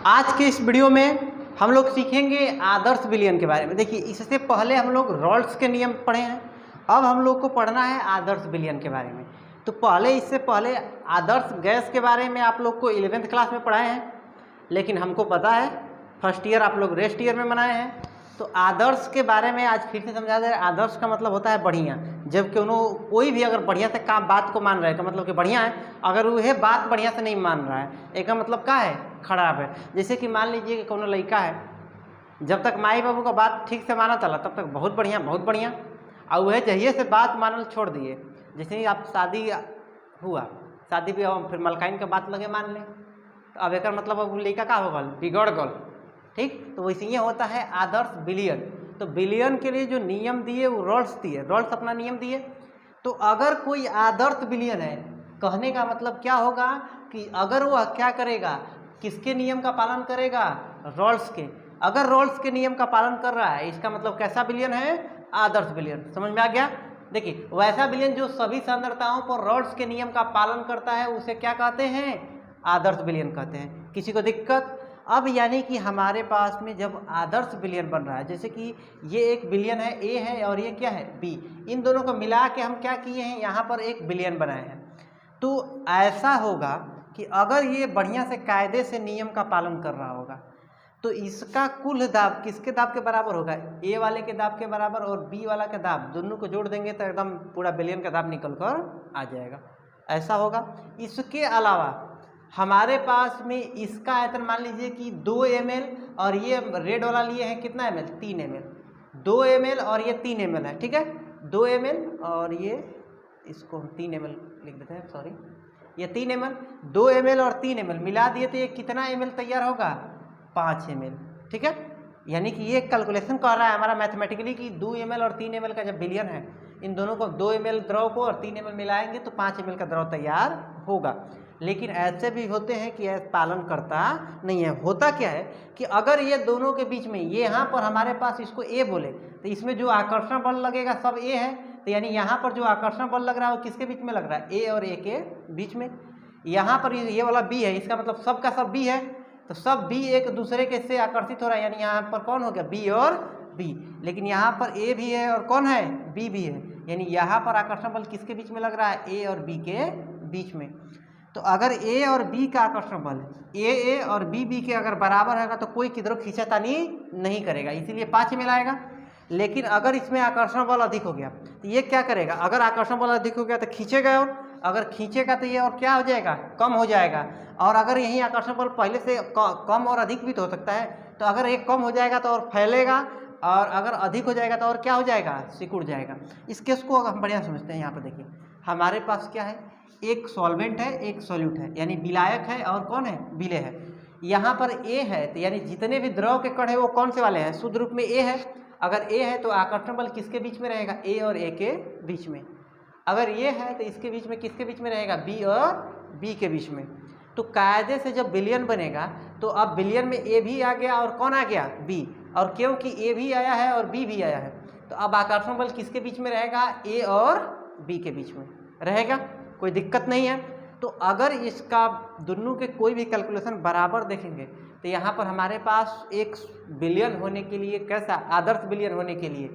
आज के इस वीडियो में हम लोग सीखेंगे आदर्श विलयन के बारे में। देखिए, इससे पहले हम लोग रॉल्स के नियम पढ़े हैं, अब हम लोग को पढ़ना है आदर्श विलयन के बारे में। तो इससे पहले आदर्श गैस के बारे में आप लोग को 11th क्लास में पढ़ाए हैं, लेकिन हमको पता है फर्स्ट ईयर आप लोग रेस्ट ईयर में बनाए हैं। तो आदर्श के बारे में आज फिर से समझा दे। आदर्श का मतलब होता है बढ़िया। जब कोई भी अगर बढ़िया से काम बात को मान रहा है तो मतलब कि बढ़िया है, अगर वह बात बढ़िया से नहीं मान रहा है एक का मतलब क्या है, खराब है। जैसे कि मान लीजिए कि कोनो लड़का है, जब तक माई बाबू का बात ठीक से माना चला तब तक बहुत बढ़िया, और वह जहिए से बात मानल छोड़ दिए। जैसे ही आप शादी हुआ, शादी भी फिर मलकाइन का बात लगे मान लें, तो अब एक मतलब अब लड़का का हो गल, बिगड़ गल। ठीक, तो वैसे ही होता है आदर्श विलयन। तो विलयन के लिए जो नियम दिए वो रॉल्स दिए, रॉल्स अपना नियम दिए। तो अगर कोई आदर्श विलयन है, कहने का मतलब क्या होगा कि अगर वह क्या करेगा, किसके नियम का पालन करेगा, रॉल्स के। अगर रॉल्स के नियम का पालन कर रहा है, इसका मतलब कैसा विलयन है, आदर्श विलयन। समझ में आ गया। देखिए, वैसा विलयन जो सभी सांद्रताओं पर रॉल्स के नियम का पालन करता है उसे क्या कहते हैं, आदर्श विलयन कहते हैं। किसी को दिक्कत? अब यानी कि हमारे पास में जब आदर्श विलयन बन रहा है, जैसे कि ये एक विलयन है ए है और ये क्या है बी, इन दोनों को मिला के हम क्या किए हैं, यहाँ पर एक विलयन बनाए हैं। तो ऐसा होगा कि अगर ये बढ़िया से कायदे से नियम का पालन कर रहा होगा तो इसका कुल दाब किसके दाब के बराबर होगा, ए वाले के दाब के बराबर, और बी वाला के दाब, दोनों को जोड़ देंगे तो एकदम पूरा विलयन का दाब निकल कर आ जाएगा। ऐसा होगा। इसके अलावा हमारे पास में इसका आयतन मान लीजिए कि 2 ml, और ये रेड वाला लिए हैं कितना ml, 3 ml। 2 ml और ये 3 ml है, ठीक है। 2 ml और ये, इसको हम 3 ml लिख देते हैं, सॉरी, ये 3 ml, 2 ml और 3 ml मिला दिए तो ये कितना ml तैयार होगा, 5 ml। ठीक है, यानी कि ये कैलकुलेशन कर रहा है हमारा मैथमेटिकली कि 2 ml और 3 ml का जब विलयन है, इन दोनों को 2 ml द्रव को और 3 ml मिलाएंगे तो 5 ml का द्रव तैयार होगा। लेकिन ऐसे भी होते हैं कि ऐसा पालन करता नहीं है। होता क्या है कि अगर ये दोनों के बीच में, ये यहाँ पर हमारे पास इसको ए बोले तो इसमें जो आकर्षण बल लगेगा सब ए है, तो यानी यहाँ पर जो आकर्षण बल लग रहा है वो किसके बीच में लग रहा है, ए और ए के बीच में। यहाँ पर ये वाला बी है, इसका मतलब सब का सब बी है, तो सब बी एक दूसरे के से आकर्षित हो रहा है, यानी यहाँ पर कौन हो गया, बी और बी। लेकिन यहाँ पर ए भी है और कौन है, बी भी है, यानी यहाँ पर आकर्षण बल किसके बीच में लग रहा है, ए और बी के बीच में। तो अगर ए और बी का आकर्षण बल ए और बी के अगर बराबर होगा तो कोई किधरों खींचातानी नहीं करेगा, इसीलिए 5 में लाएगा। लेकिन अगर इसमें आकर्षण बल अधिक हो गया तो ये क्या करेगा, अगर आकर्षण बल अधिक हो गया तो खींचेगा, और अगर खींचेगा तो ये और क्या हो जाएगा, कम हो जाएगा। और अगर यही आकर्षण बल पहले से कम और अधिक भी तो हो सकता है, तो अगर एक कम हो जाएगा तो और फैलेगा, और अगर अधिक हो जाएगा तो और क्या हो जाएगा, सिकुड़ जाएगा। इस केस को हम बढ़िया समझते हैं। यहाँ पर देखिए, हमारे पास क्या है, एक सॉल्वेंट है, एक सॉल्यूट है, यानी विलायक है और कौन है, विलेय है। यहाँ पर ए है तो यानी जितने भी द्रव के कण है वो कौन से वाले हैं, शुद्ध रूप में ए है। अगर ए है तो आकर्षण बल किसके बीच में रहेगा, ए और ए के बीच में। अगर ये है तो इसके बीच में किसके बीच में रहेगा, बी और बी के बीच में। तो कायदे से जब विलयन बनेगा तो अब विलयन में ए भी आ गया और कौन आ गया, बी। और क्योंकि ए भी आया है और बी भी आया है तो अब आकर्षण बल किसके बीच में रहेगा, ए और बी के बीच में रहेगा, कोई दिक्कत नहीं है। तो अगर इसका दोनों के कोई भी कैलकुलेशन बराबर देखेंगे तो यहाँ पर हमारे पास एक विलयन होने के लिए, कैसा आदर्श विलयन होने के लिए,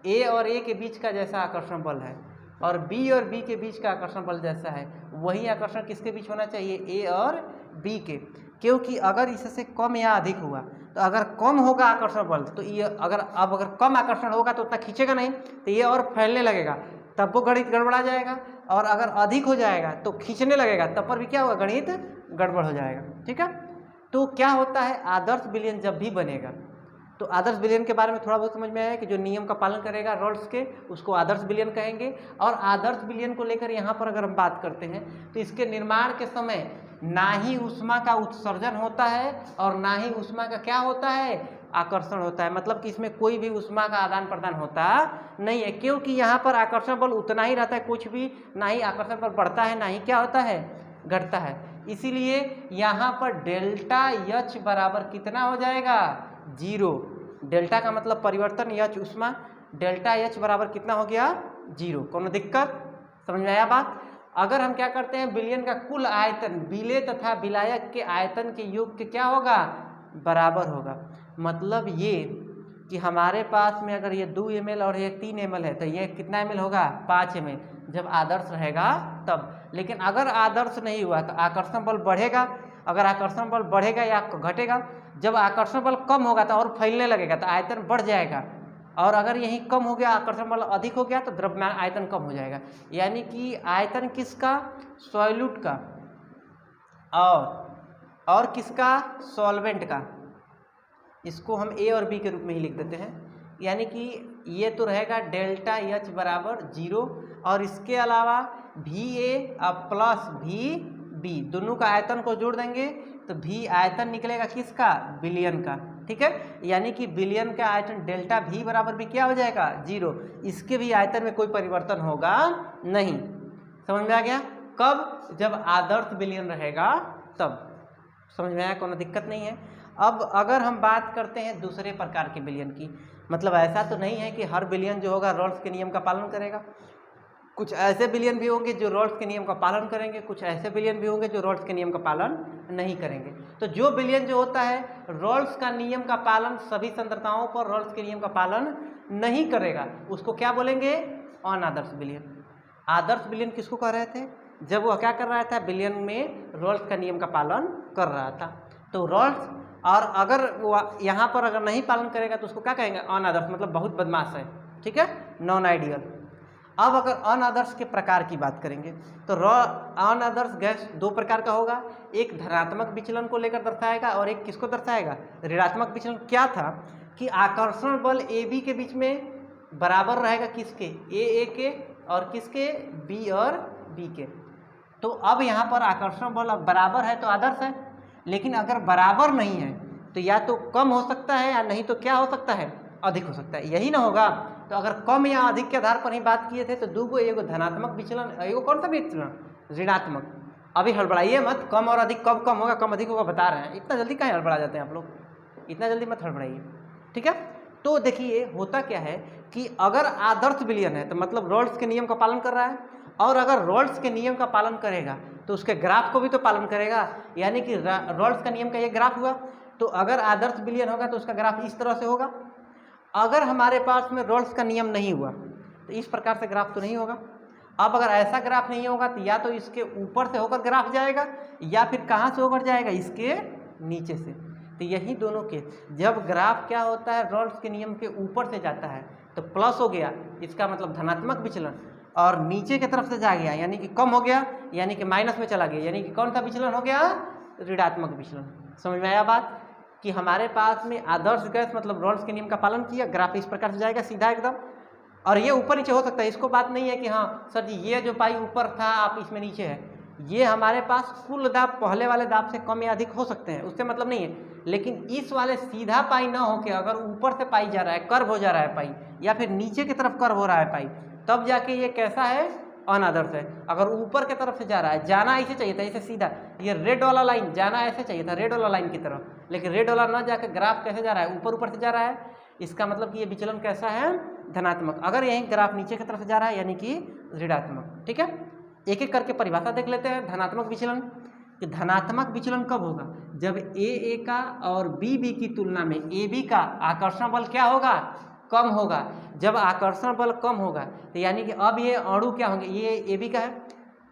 ए और ए के बीच का जैसा आकर्षण बल है और बी के बीच का आकर्षण बल जैसा है, वही आकर्षण किसके बीच होना चाहिए, ए और बी के। क्योंकि अगर इससे कम या अधिक हुआ तो अगर कम होगा आकर्षण बल तो ये अगर कम आकर्षण होगा तो उतना खींचेगा नहीं, तो ये और फैलने लगेगा, तब वो गणित गड़बड़ा जाएगा। और अगर अधिक हो जाएगा तो खींचने लगेगा, तब पर भी क्या होगा, गणित गड़बड़ हो जाएगा। ठीक है, तो क्या होता है, आदर्श विलयन जब भी बनेगा तो आदर्श विलयन के बारे में थोड़ा बहुत समझ में आया कि जो नियम का पालन करेगा रॉल्स के, उसको आदर्श विलयन कहेंगे। और आदर्श विलयन को लेकर यहाँ पर अगर हम बात करते हैं तो इसके निर्माण के समय ना ही ऊष्मा का उत्सर्जन होता है और ना ही ऊष्मा का क्या होता है, आकर्षण होता है। मतलब कि इसमें कोई भी ऊष्मा का आदान प्रदान होता नहीं है, क्योंकि यहाँ पर आकर्षण बल उतना ही रहता है, कुछ भी ना ही आकर्षण बल बढ़ता है ना ही क्या होता है, घटता है। इसीलिए यहाँ पर डेल्टा एच बराबर कितना हो जाएगा, 0। डेल्टा का मतलब परिवर्तन, एच ऊष्मा, डेल्टा एच बराबर कितना हो गया, 0। कोनो दिक्कत, समझ में आया बात। अगर हम क्या करते हैं, विलयन का कुल आयतन विलेय तथा विलायक के आयतन के योग के क्या होगा, बराबर होगा। मतलब ये कि हमारे पास में अगर ये 2 ml और ये 3 ml है तो ये कितना ml होगा, 5 ml, जब आदर्श रहेगा तब। लेकिन अगर आदर्श नहीं हुआ तो आकर्षण बल बढ़ेगा, अगर आकर्षण बल बढ़ेगा या घटेगा, जब आकर्षण बल कम होगा तो और फैलने लगेगा तो आयतन बढ़ जाएगा, और अगर यही कम हो गया, आकर्षण बल अधिक हो गया तो द्रव्यमान आयतन कम हो जाएगा। यानी कि आयतन किसका, सॉल्यूट का, और किसका, सॉल्वेंट का। इसको हम ए और बी के रूप में ही लिख देते हैं। यानी कि ये तो रहेगा डेल्टा एच बराबर 0, और इसके अलावा भी ए प्लस भी बी, दोनों का आयतन को जोड़ देंगे तो भी आयतन निकलेगा किसका, विलयन का। ठीक है, यानी कि विलयन का आयतन डेल्टा भी बराबर भी क्या हो जाएगा, 0। इसके भी आयतन में कोई परिवर्तन होगा नहीं। समझ में आ गया। कब, जब आदर्श विलयन रहेगा तब। समझ में आया, कोई दिक्कत नहीं है। अब अगर हम बात करते हैं दूसरे प्रकार के विलयन की, मतलब ऐसा तो नहीं है कि हर विलयन जो होगा रॉल्स के नियम का पालन करेगा। कुछ ऐसे विलयन भी होंगे जो रॉल्स के नियम का पालन करेंगे, कुछ ऐसे विलयन भी होंगे जो रॉल्स के नियम का पालन नहीं करेंगे। तो जो विलयन जो होता है रॉल्स का नियम का पालन सभी सांद्रताओं पर रॉल्स के नियम का पालन नहीं करेगा, उसको क्या बोलेंगे, अनादर्श विलयन। आदर्श विलयन किसको कह रहे थे, जब वह क्या कर रहा था, विलयन में रॉल्स का नियम का पालन कर रहा था। तो रॉल्स, और अगर वो यहाँ पर अगर नहीं पालन करेगा तो उसको क्या कहेंगे, अनादर्श, मतलब बहुत बदमाश है। ठीक है, नॉन आइडियल। अब अगर अनादर्श के प्रकार की बात करेंगे तो अनादर्श गैस 2 प्रकार का होगा, एक धनात्मक विचलन को लेकर दर्शाएगा और एक किसको दर्शाएगा, ऋणात्मक विचलन। क्या था कि आकर्षण बल ए बी के बीच में बराबर रहेगा किसके, ए के, और किसके, बी और बी के। तो अब यहाँ पर आकर्षण बल अब बराबर है तो आदर्श है, लेकिन अगर बराबर नहीं है तो या तो कम हो सकता है या नहीं तो क्या हो सकता है, अधिक हो सकता है। यही ना होगा। तो अगर कम या अधिक के आधार पर ही बात किए थे तो दूगो, एगो धनात्मक विचलन, एगो कौन सा विचलन, ऋणात्मक। अभी हड़बड़ाइए मत, कम और अधिक कब कम होगा कम अधिक होगा बता रहे हैं, इतना जल्दी कहाँ हड़बड़ा जाते हैं आप लोग, इतना जल्दी मत हड़बड़ाइए। ठीक है, तो देखिए होता क्या है कि अगर आदर्श विलयन है तो मतलब रॉल्स के नियम का पालन कर रहा है, और अगर रॉल्स के नियम का पालन करेगा तो उसके ग्राफ को भी तो पालन करेगा। यानी कि रॉल्स का नियम का ये ग्राफ हुआ, तो अगर आदर्श विलयन होगा तो उसका ग्राफ इस तरह से होगा। अगर हमारे पास में रॉल्स का नियम नहीं हुआ तो इस प्रकार से ग्राफ तो नहीं होगा। अब अगर ऐसा ग्राफ नहीं होगा तो या तो इसके ऊपर से होकर ग्राफ जाएगा या फिर कहाँ से होकर जाएगा, इसके नीचे से। तो यही दोनों के, जब ग्राफ क्या होता है रॉल्स के नियम के ऊपर से जाता है तो प्लस हो गया, इसका मतलब धनात्मक विचलन, और नीचे की तरफ से जा गया यानी कि कम हो गया, यानी कि माइनस में चला गया, यानी कि कौन सा विचलन हो गया, ऋणात्मक विचलन। समझ में आया बात कि हमारे पास में आदर्श गैस मतलब रॉल्स के नियम का पालन किया, ग्राफ इस प्रकार से जाएगा सीधा एकदम, और ये ऊपर नीचे हो सकता है। इसको बात नहीं है कि हाँ सर जी ये जो पाई ऊपर था आप इसमें नीचे है, ये हमारे पास कुल दाब पहले वाले दाब से कम या अधिक हो सकते हैं, उससे मतलब नहीं है। लेकिन इस वाले सीधा पाई ना होके अगर ऊपर से पाई जा रहा है, कर्व हो जा रहा है पाई, या फिर नीचे की तरफ कर्व हो रहा है पाई, तब जाके ये कैसा है, अनादर्श है। अगर ऊपर की तरफ से जा रहा है, जाना ऐसे चाहिए था, ऐसे सीधा, ये रेड वाला लाइन जाना ऐसे चाहिए था, रेड वाला लाइन की तरफ, लेकिन रेड वाला ना जाकर ग्राफ कैसे जा रहा है, ऊपर ऊपर से जा रहा है। इसका मतलब कि ये विचलन कैसा है, धनात्मक। अगर यही ग्राफ नीचे की तरफ से जा रहा है यानी कि ऋणात्मक। ठीक है, एक एक करके परिभाषा देख लेते हैं धनात्मक विचलन। कि धनात्मक विचलन कब होगा, जब ए का और बी की तुलना में ए बी का आकर्षण बल क्या होगा, कम होगा। जब आकर्षण बल कम होगा तो यानी कि अब ये अणु क्या होंगे, ये ए बी का है,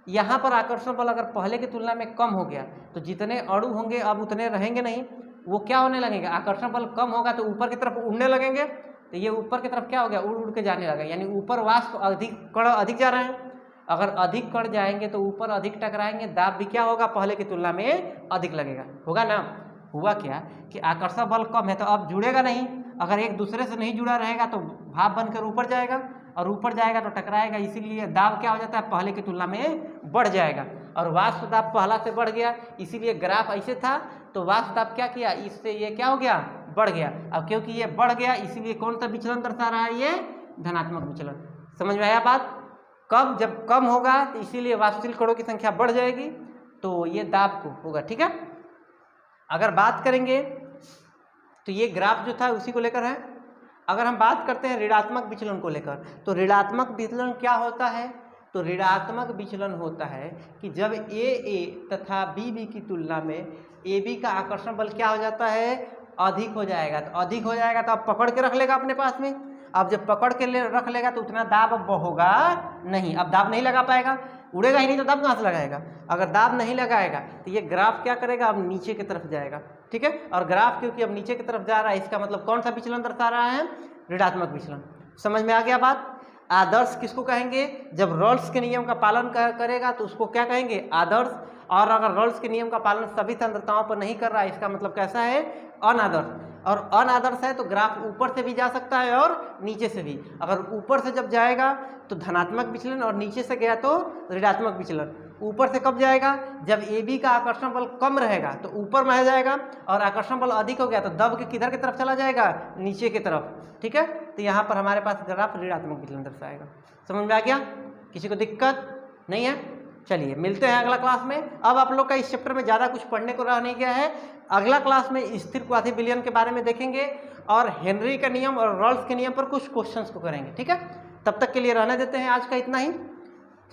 यहाँ पर आकर्षण बल अगर पहले की तुलना में कम हो गया तो जितने अणु होंगे अब उतने रहेंगे नहीं, वो क्या होने लगेगा, आकर्षण बल कम होगा तो ऊपर की तरफ उड़ने लगेंगे, तो ये ऊपर की तरफ क्या हो गया, उड़ उड़ के जाने लगा, यानी ऊपर वाष्प अधिक कण अधिक जा रहे हैं। अगर अधिक कण जाएंगे तो ऊपर अधिक टकराएंगे, दाब भी क्या होगा, पहले की तुलना में अधिक लगेगा, होगा ना। हुआ क्या कि आकर्षण बल कम है तो अब जुड़ेगा नहीं, अगर एक दूसरे से नहीं जुड़ा रहेगा तो भाप बनकर ऊपर जाएगा, और ऊपर जाएगा तो टकराएगा, इसीलिए दाब क्या हो जाता है, पहले की तुलना में बढ़ जाएगा। और वाष्प दाब पहला से बढ़ गया, इसीलिए ग्राफ ऐसे था, तो वाष्प दाब क्या किया, इससे ये क्या हो गया, बढ़ गया। अब क्योंकि ये बढ़ गया इसीलिए कौन सा विचलन दर्शा रहा है, ये धनात्मक विचलन। समझ में आया बात। कब, जब कम होगा तो इसीलिए वाष्पशील कणों की संख्या बढ़ जाएगी, तो ये दाब को होगा। ठीक है, अगर बात करेंगे तो ये ग्राफ जो था उसी को लेकर है। अगर हम बात करते हैं ऋणात्मक विचलन को लेकर, तो ऋणात्मक विचलन क्या होता है तो ऋणात्मक विचलन होता है कि जब ए तथा बी की तुलना में ए बी का आकर्षण बल क्या हो जाता है, अधिक हो जाएगा। तो अधिक हो जाएगा तो अब पकड़ के रख लेगा अपने पास में। अब जब पकड़ के रख लेगा तो उतना दाब अब होगा नहीं, अब दाब नहीं लगा पाएगा, उड़ेगा ही नहीं तो दाब कहाँ से लगाएगा। अगर दाब नहीं लगाएगा तो ये ग्राफ क्या करेगा, अब नीचे की तरफ जाएगा। ठीक है, और ग्राफ क्योंकि अब नीचे की तरफ जा रहा है, इसका मतलब कौन सा विचलन दर्शा रहा है, ऋणात्मक विचलन। समझ में आ गया बात। आदर्श किसको कहेंगे, जब रॉल्स के नियम का पालन करेगा तो उसको क्या कहेंगे, आदर्श। और अगर रॉल्स के नियम का पालन सभी सांद्रताओं पर नहीं कर रहा है, इसका मतलब कैसा है, अनादर्श। और अनादर्श है तो ग्राफ ऊपर से भी जा सकता है और नीचे से भी। अगर ऊपर से जब जाएगा तो धनात्मक विचलन और नीचे से गया तो ऋणात्मक विचलन। ऊपर से कब जाएगा, जब ए बी का आकर्षण बल कम रहेगा तो ऊपर में जाएगा, और आकर्षण बल अधिक हो गया तो दब के किधर की तरफ चला जाएगा, नीचे की तरफ। ठीक है, तो यहाँ पर हमारे पास ग्राफ ऋणात्मक विचलन दर्शाएगा। समझ में आ गया, किसी को दिक्कत नहीं है। चलिए मिलते हैं अगला क्लास में। अब आप लोग का इस चैप्टर में ज़्यादा कुछ पढ़ने को रह नहीं गया है। अगला क्लास में स्थिर क्वासी विलयन के बारे में देखेंगे और हेनरी का नियम और रॉल्स के नियम पर कुछ क्वेश्चंस को करेंगे। ठीक है, तब तक के लिए रहने देते हैं, आज का इतना ही।